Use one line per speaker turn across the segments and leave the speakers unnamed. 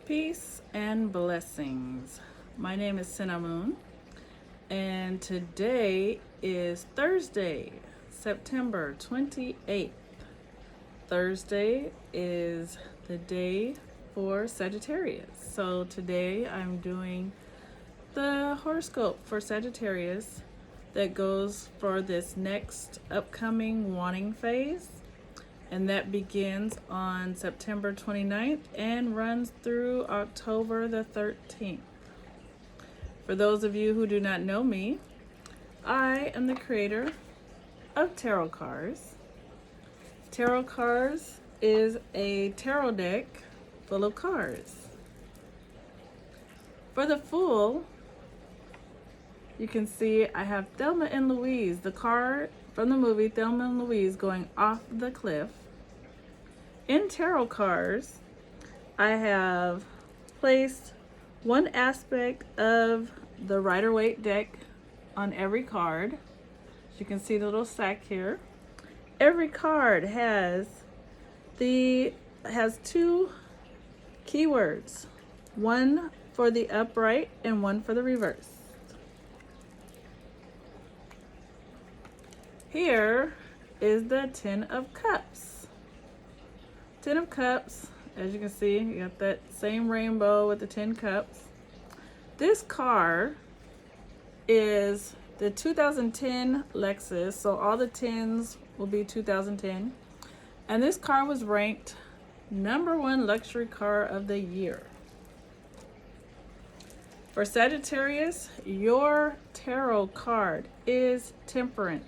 Peace and blessings. My name is Cinnamon, and today is Thursday, September 28th. Thursday is the day for Sagittarius. So today I'm doing the horoscope for Sagittarius that goes for this next upcoming wanting phase. And that begins on September 29th and runs through October the 13th. For those of you who do not know me, I am the creator of tarot cards. Tarot cards is a tarot deck full of cards. For the Fool, you can see I have Thelma and Louise, the card from the movie Thelma and Louise going off the cliff. In tarot cards, I have placed one aspect of the Rider-Waite deck on every card. As you can see the little sack here. Every card has two keywords, one for the upright and one for the reverse. Here is the Ten of Cups. Ten of Cups, as you can see, you got that same rainbow with the 10 cups. This car is the 2010 Lexus, so all the 10s will be 2010. And this car was ranked #1 luxury car of the year. For Sagittarius, your tarot card is Temperance.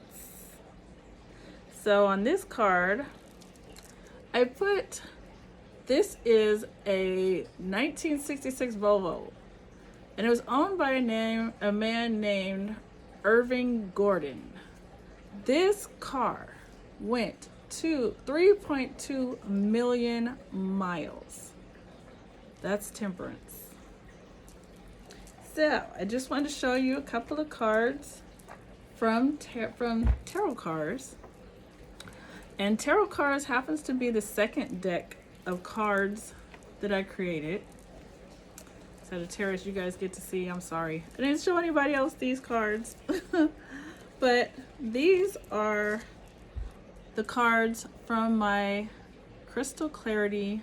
So on this card, this is a 1966 Volvo, and it was owned by a man named Irving Gordon. This car went to 3.2 million miles. That's Temperance. So I just wanted to show you a couple of cards from tarot cards. And tarot cards happens to be the second deck of cards that I created. Sagittarius, you guys get to see, I'm sorry. I didn't show anybody else these cards. But these are the cards from my Crystal Clarity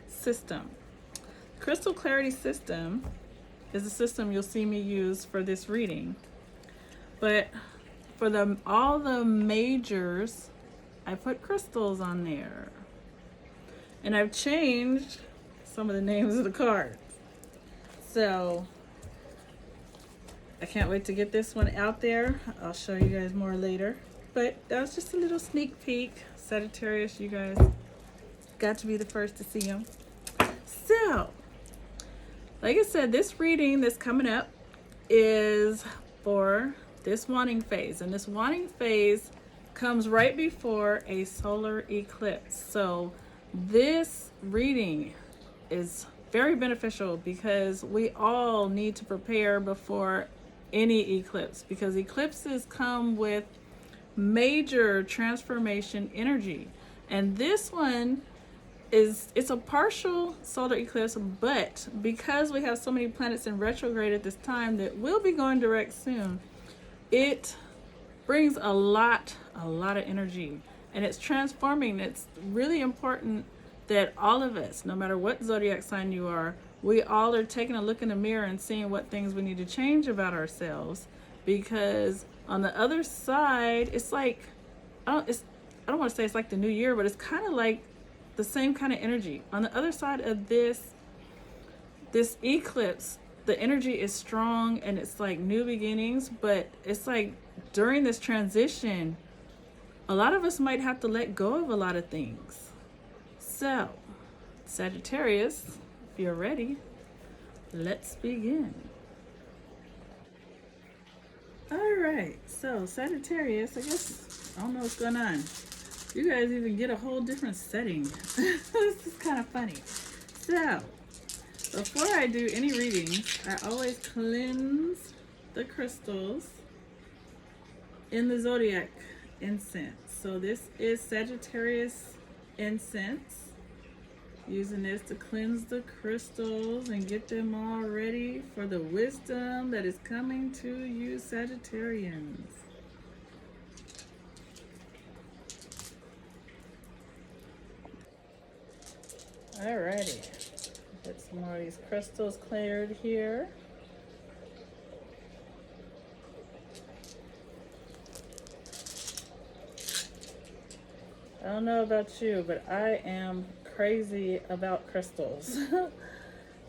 system. Crystal Clarity system is the system you'll see me use for this reading. But for all the majors, I put crystals on there. And I've changed some of the names of the cards. So I can't wait to get this one out there. I'll show you guys more later. But that was just a little sneak peek. Sagittarius, you guys got to be the first to see them. So, like I said, this reading that's coming up is for this wanting phase. And this wanting phase comes right before a solar eclipse. So this reading is very beneficial because we all need to prepare before any eclipse, because eclipses come with major transformation energy. And this one it's a partial solar eclipse, but because we have so many planets in retrograde at this time that will be going direct soon, it brings a lot of energy, and it's transforming. It's really important that all of us, no matter what zodiac sign you are, we all are taking a look in the mirror and seeing what things we need to change about ourselves, because on the other side, it's like, I don't want to say it's like the new year, but it's kind of like the same kind of energy. On the other side of this eclipse, the energy is strong and it's like new beginnings, but it's like during this transition, a lot of us might have to let go of a lot of things. So, Sagittarius, if you're ready, let's begin. All right, so Sagittarius, I guess, I don't know what's going on. You guys even get a whole different setting. This is kind of funny. So, before I do any readings, I always cleanse the crystals in the zodiac incense. So this is Sagittarius incense. Using this to cleanse the crystals and get them all ready for the wisdom that is coming to you, Sagittarians. Alrighty. Get some more of these crystals cleared here. I don't know about you, but I am crazy about crystals.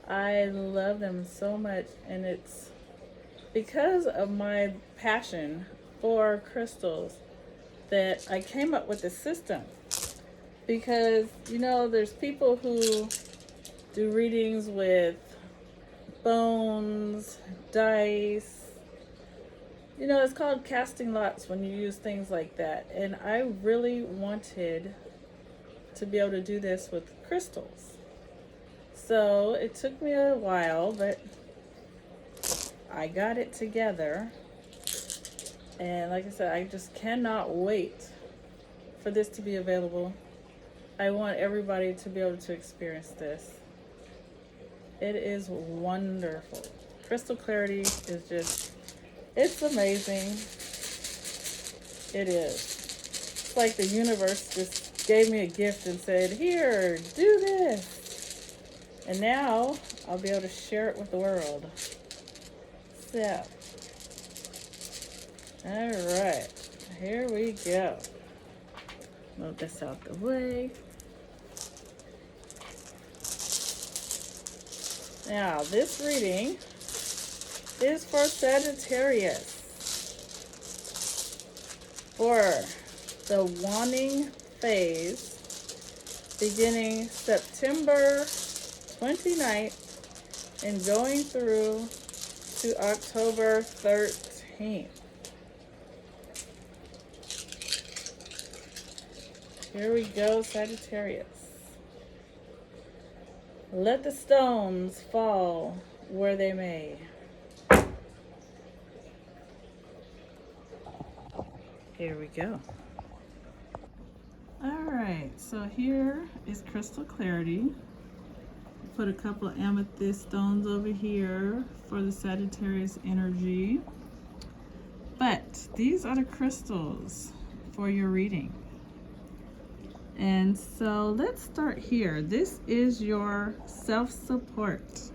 I love them so much, and it's because of my passion for crystals that I came up with a system. Because, there's people who do readings with bones, dice. It's called casting lots when you use things like that. And I really wanted to be able to do this with crystals. So it took me a while, but I got it together. And like I said, I just cannot wait for this to be available. I want everybody to be able to experience this. It is wonderful. Crystal clarity is just, it's amazing. It is. It's like the universe just gave me a gift and said, here, do this. And now I'll be able to share it with the world. So, all right, here we go. Move this out the way. Now, this reading is for Sagittarius. For the wanting phase, beginning September 29th and going through to October 13th. Here we go, Sagittarius. Let the stones fall where they may. Here we go. All right, so here is crystal clarity. Put a couple of amethyst stones over here for the Sagittarius energy. But these are the crystals for your reading. And so let's start here. This is your self-support.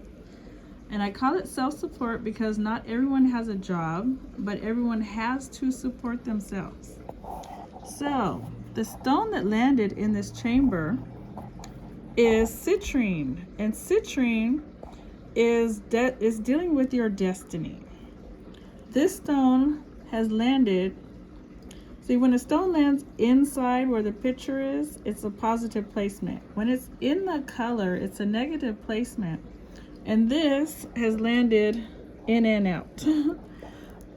And I call it self-support because not everyone has a job, but everyone has to support themselves. So the stone that landed in this chamber is citrine. And citrine is dealing with your destiny. This stone has landed. See, when a stone lands inside where the picture is, it's a positive placement. When it's in the color, it's a negative placement. And this has landed in and out.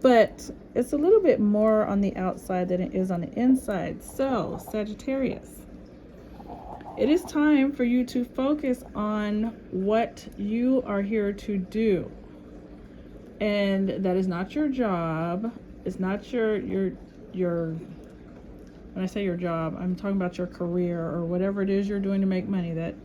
But it's a little bit more on the outside than it is on the inside. So, Sagittarius, it is time for you to focus on what you are here to do. And that is not your job. It's not your when I say your job, I'm talking about your career or whatever it is you're doing to make money. That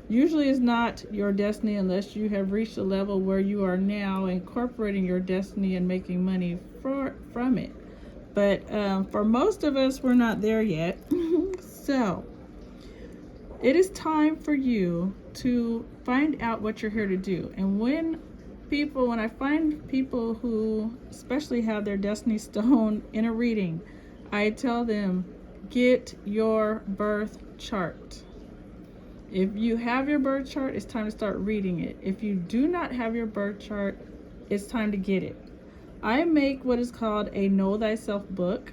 usually is not your destiny unless you have reached a level where you are now incorporating your destiny and making money from it. But for most of us, we're not there yet. So it is time for you to find out what you're here to do. And when I find people who especially have their destiny stone in a reading, I tell them, get your birth chart. If you have your birth chart, it's time to start reading it. If you do not have your birth chart, it's time to get it. I make what is called a Know Thyself book.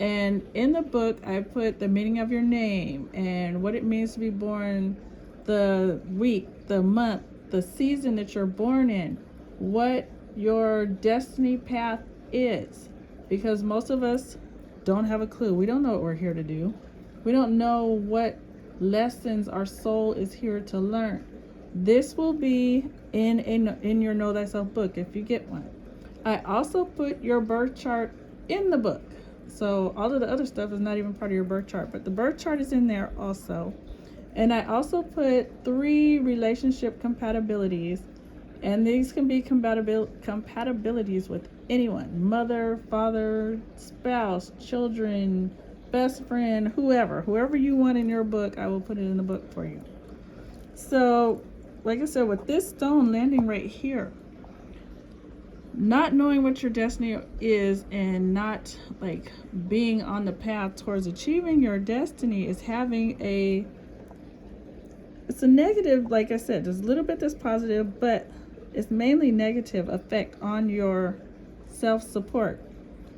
And in the book, I put the meaning of your name and what it means to be born, the week, the month, the season that you're born in, what your destiny path is. Because most of us don't have a clue. We don't know what we're here to do. We don't know what lessons our soul is here to learn. This will be in your Know Thyself book if you get one. I also put your birth chart in the book. So all of the other stuff is not even part of your birth chart, but the birth chart is in there also. And I also put 3 relationship compatibilities, and these can be compatibilities with anyone: mother, father, spouse, children, best friend, whoever you want in your book. I will put it in the book for you. So like I said, with this stone landing right here, not knowing what your destiny is and not like being on the path towards achieving your destiny is having it's a negative. Like I said, there's a little bit that's positive, but it's mainly negative effect on your self-support.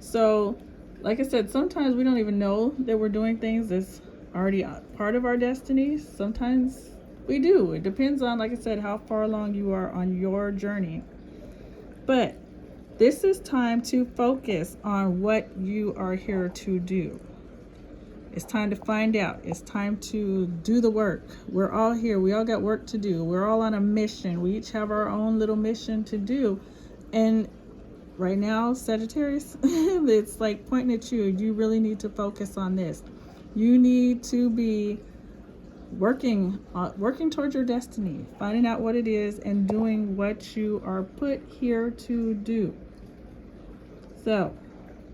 So like I said, sometimes we don't even know that we're doing things that's already part of our destiny. Sometimes we do. It depends on, like I said, how far along you are on your journey. But this is time to focus on what you are here to do. It's time to find out. It's time to do the work. We're all here. We all got work to do. We're all on a mission. We each have our own little mission to do. And right now, Sagittarius, it's like pointing at you. You really need to focus on this. You need to be working towards your destiny, finding out what it is and doing what you are put here to do. So,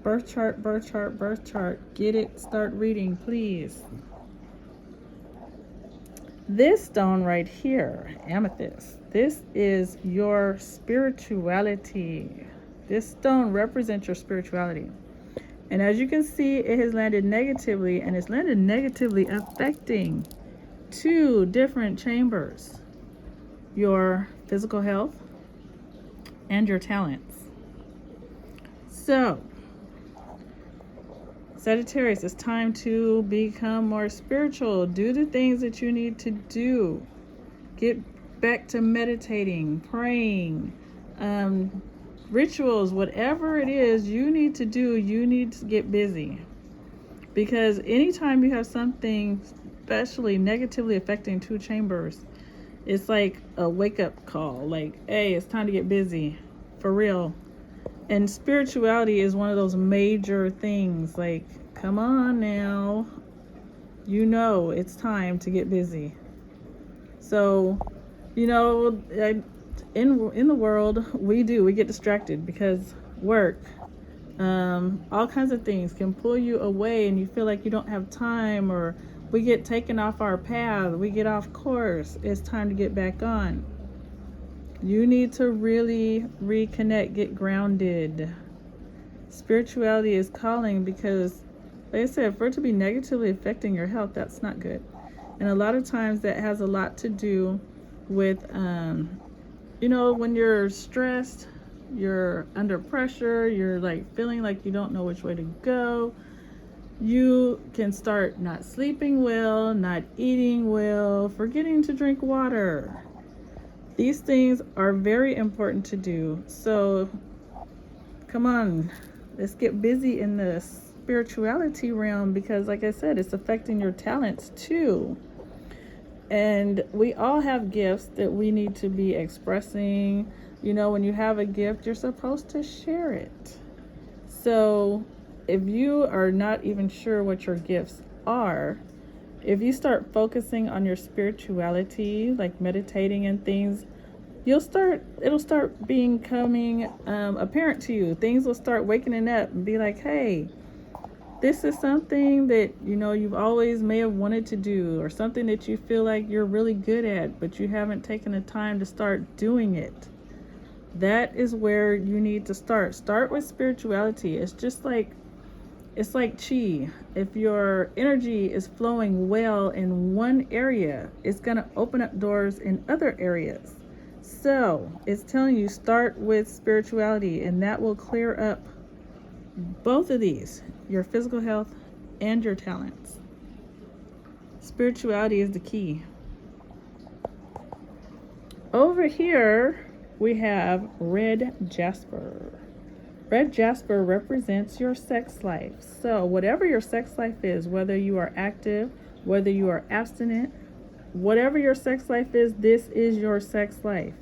birth chart, birth chart, birth chart. Get it, start reading, please. This stone right here, amethyst, this is your spirituality. This stone represents your spirituality. And as you can see, it has landed negatively, and it's landed negatively affecting 2 different chambers: your physical health and your talents. So, Sagittarius, it's time to become more spiritual. Do the things that you need to do. Get back to meditating, praying, rituals, whatever it is you need to do, you need to get busy. Because anytime you have something especially negatively affecting 2 chambers, it's like a wake-up call. Like, hey, it's time to get busy. For real. And spirituality is one of those major things. Like, come on now. You know it's time to get busy. So, in the world, we get distracted because work, all kinds of things can pull you away, and you feel like you don't have time, or we get taken off our path, we get off course. It's time to get back on. You need to really reconnect, get grounded. Spirituality is calling because, like I said, for it to be negatively affecting your health, that's not good. And a lot of times that has a lot to do with, when you're stressed, you're under pressure, you're like feeling like you don't know which way to go. You can start not sleeping well, not eating well, forgetting to drink water. These things are very important to do. So come on, let's get busy in the spirituality realm, because like I said, it's affecting your talents too. And we all have gifts that we need to be expressing. When you have a gift, you're supposed to share it. So if you are not even sure what your gifts are, if you start focusing on your spirituality, like meditating and things, it'll start becoming apparent to you. Things will start waking up and be like, hey, this is something that, you've always may have wanted to do, or something that you feel like you're really good at, but you haven't taken the time to start doing it. That is where you need to start. Start with spirituality. It's like chi. If your energy is flowing well in one area, it's going to open up doors in other areas. So it's telling you, start with spirituality, and that will clear up both of these, your physical health and your talents. Spirituality is the key. Over here, we have red jasper. Red jasper represents your sex life. So whatever your sex life is, whether you are active, whether you are abstinent, whatever your sex life is, this is your sex life.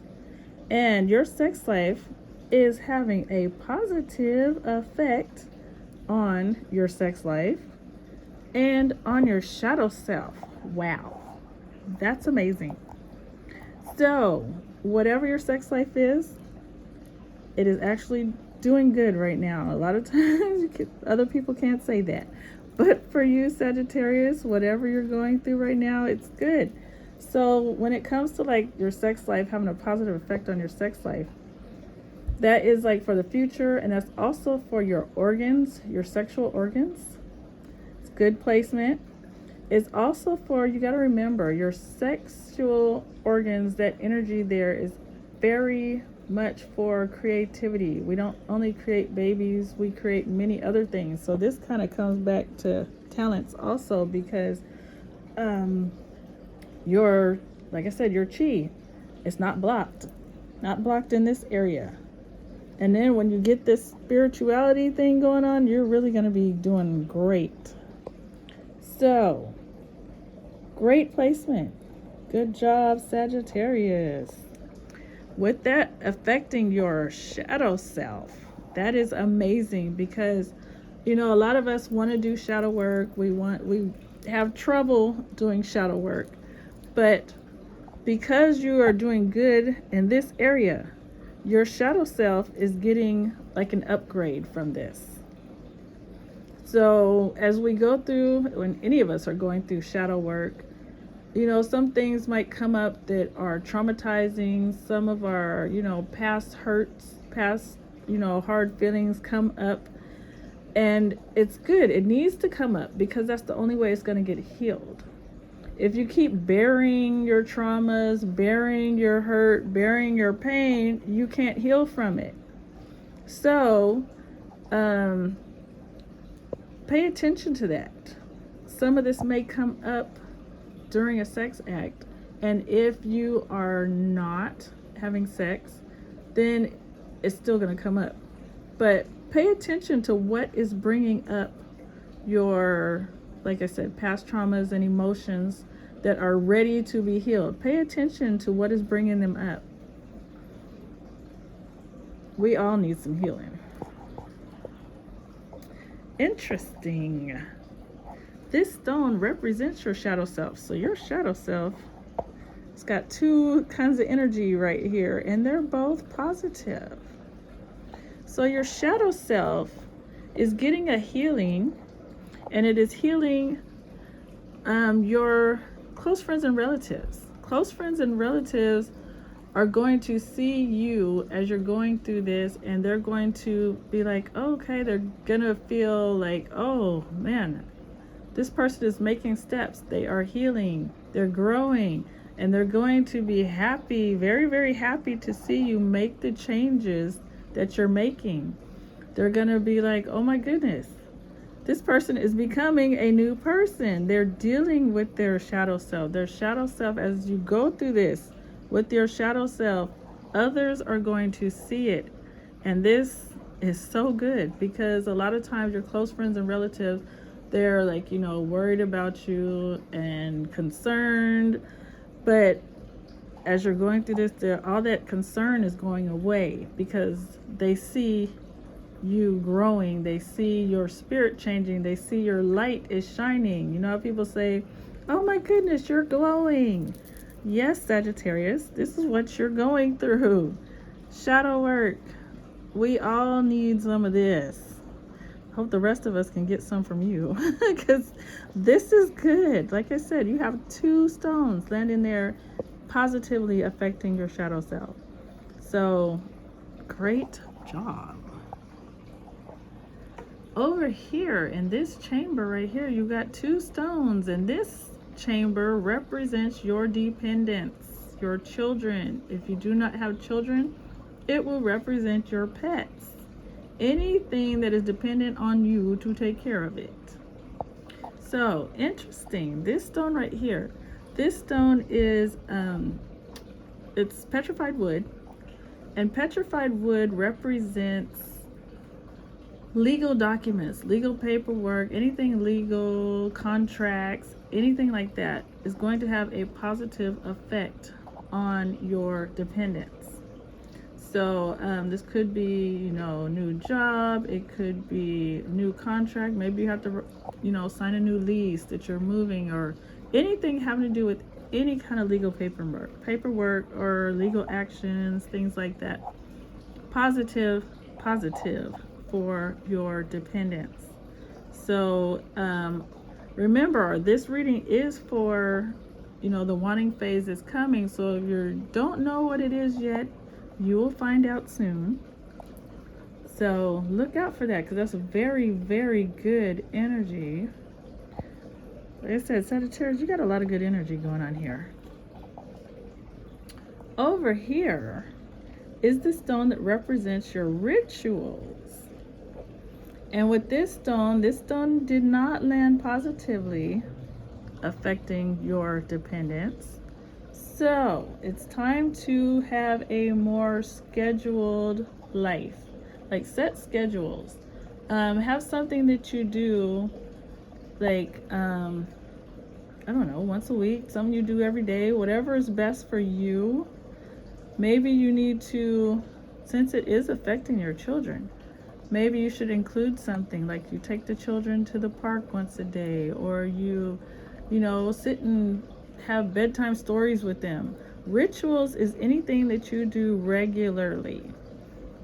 And your sex life is having a positive effect on your sex life and on your shadow self. Wow. That's amazing. So, whatever your sex life is, it is actually doing good right now. A lot of times other people can't say that. But for you, Sagittarius, whatever you're going through right now, it's good. So when it comes to like your sex life having a positive effect on your sex life, that is like for the future, and that's also for your organs, your sexual organs. It's good placement. It's also for, you got to remember, your sexual organs, that energy there is very much for creativity. We don't only create babies, we create many other things. So this kind of comes back to talents also, because your, like I said, your chi, it's not blocked in this area. And then when you get this spirituality thing going on, you're really going to be doing great. So, great placement. Good job, Sagittarius. With that affecting your shadow self, that is amazing, because a lot of us want to do shadow work. We have trouble doing shadow work. But because you are doing good in this area, your shadow self is getting like an upgrade from this. So as we go through, when any of us are going through shadow work, some things might come up that are traumatizing. Some of our, past hurts, past, hard feelings come up. And it's good. It needs to come up, because that's the only way it's going to get healed. If you keep burying your traumas, burying your hurt, burying your pain, you can't heal from it. So, pay attention to that. Some of this may come up during a sex act, and if you are not having sex, then it's still going to come up. But pay attention to what is bringing up your, like I said, past traumas and emotions that are ready to be healed. Pay attention to what is bringing them up. We all need some healing. Interesting. This stone represents your shadow self. So your shadow self, it's got two kinds of energy right here, and they're both positive. So your shadow self is getting a healing, and it is healing your close friends and relatives. Close friends and relatives are going to see you as you're going through this, and they're going to be like, oh, okay, they're gonna feel like, oh man, this person is making steps. They are healing, they're growing, and they're going to be happy, very, very happy to see you make the changes that you're making. They're gonna be like, oh my goodness, this person is becoming a new person. They're dealing with their shadow self. Their shadow self, as you go through this with your shadow self, others are going to see it. And this is so good, because a lot of times your close friends and relatives, they're like, worried about you and concerned. But as you're going through this, all that concern is going away, because they see you growing, they see your spirit changing, they see your light is shining. How people say, oh my goodness, you're glowing. Yes, Sagittarius, this is what you're going through. Shadow work. We all need some of this. Hope the rest of us can get some from you, because this is good. Like I said, you have two stones landing there, positively affecting your shadow self. So, great job. Over here in this chamber right here, you got two stones, and this chamber represents your dependents, your children. If you do not have children, it will represent your pets. Anything that is dependent on you to take care of it. So, interesting. This stone right here. This stone is, it's petrified wood. And petrified wood represents legal documents, legal paperwork, anything legal, contracts, anything like that is going to have a positive effect on your dependents. So this could be, new job. It could be new contract. Maybe you have to, sign a new lease that you're moving, or anything having to do with any kind of legal paperwork or legal actions, things like that. Positive for your dependents. So remember, this reading is for, the wanting phase is coming. So if you don't know what it is yet, you will find out soon. So look out for that, because that's a very, very good energy. Like I said, Sagittarius, you got a lot of good energy going on here. Over here is the stone that represents your rituals. And with this stone did not land positively, affecting your dependence. So it's time to have a more scheduled life. Like, set schedules. Have something that you do, like, I don't know, once a week, something you do every day, whatever is best for you. Maybe you need to, since it is affecting your children, maybe you should include something like you take the children to the park once a day, or you sit and have bedtime stories with them. Rituals is anything that you do regularly.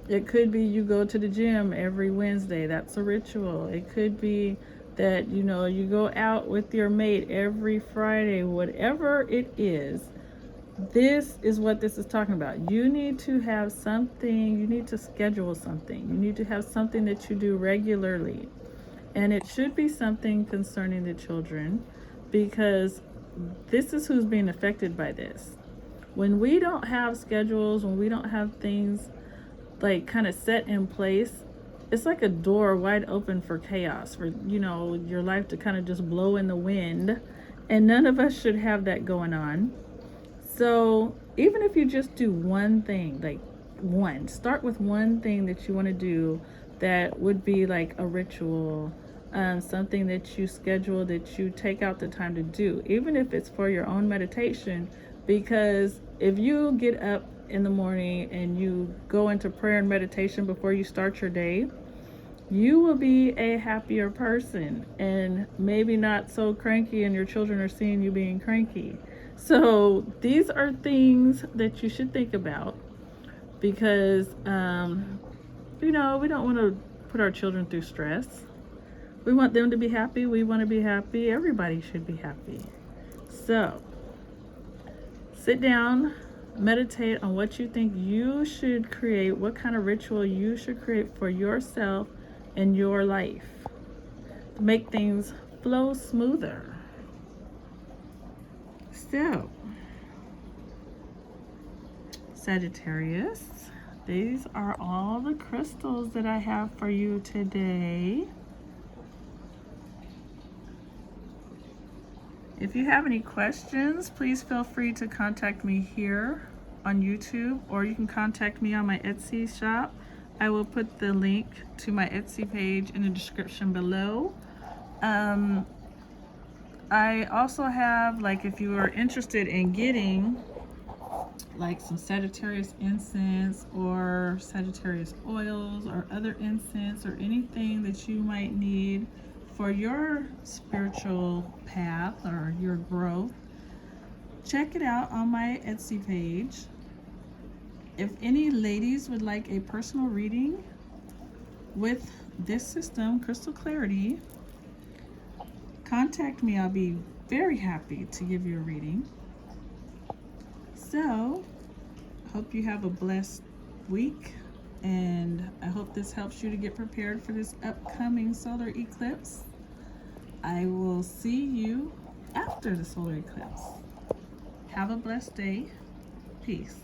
It could be you go to the gym every Wednesday. That's a ritual. It could be that, you go out with your mate every Friday. Whatever it is, this is what this is talking about. You need to have something, you need to schedule something. You need to have something that you do regularly. And it should be something concerning the children, because this is who's being affected by this. When we don't have schedules, when we don't have things like kind of set in place, it's like a door wide open for chaos, for your life to kind of just blow in the wind. And none of us should have that going on. So even if you just do one thing, start with one thing that you want to do that would be like a ritual, something that you schedule, that you take out the time to do, even if it's for your own meditation. Because if you get up in the morning and you go into prayer and meditation before you start your day, you will be a happier person, and maybe not so cranky, and your children are seeing you being cranky. So these are things that you should think about, because we don't want to put our children through stress. We want them to be happy. We want to be happy. Everybody should be happy. So sit down, meditate on what you think you should create, what kind of ritual you should create for yourself and your life to make things flow smoother. So, Sagittarius, these are all the crystals that I have for you today. If you have any questions, please feel free to contact me here on YouTube, or you can contact me on my Etsy shop. I will put the link to my Etsy page in the description below. I also have, if you are interested in getting some Sagittarius incense or Sagittarius oils or other incense or anything that you might need for your spiritual path or your growth, check it out on my Etsy page. If any ladies would like a personal reading with this system, Crystal Clarity, contact me. I'll be very happy to give you a reading. So, hope you have a blessed week, and I hope this helps you to get prepared for this upcoming solar eclipse. I will see you after the solar eclipse. Have a blessed day. Peace.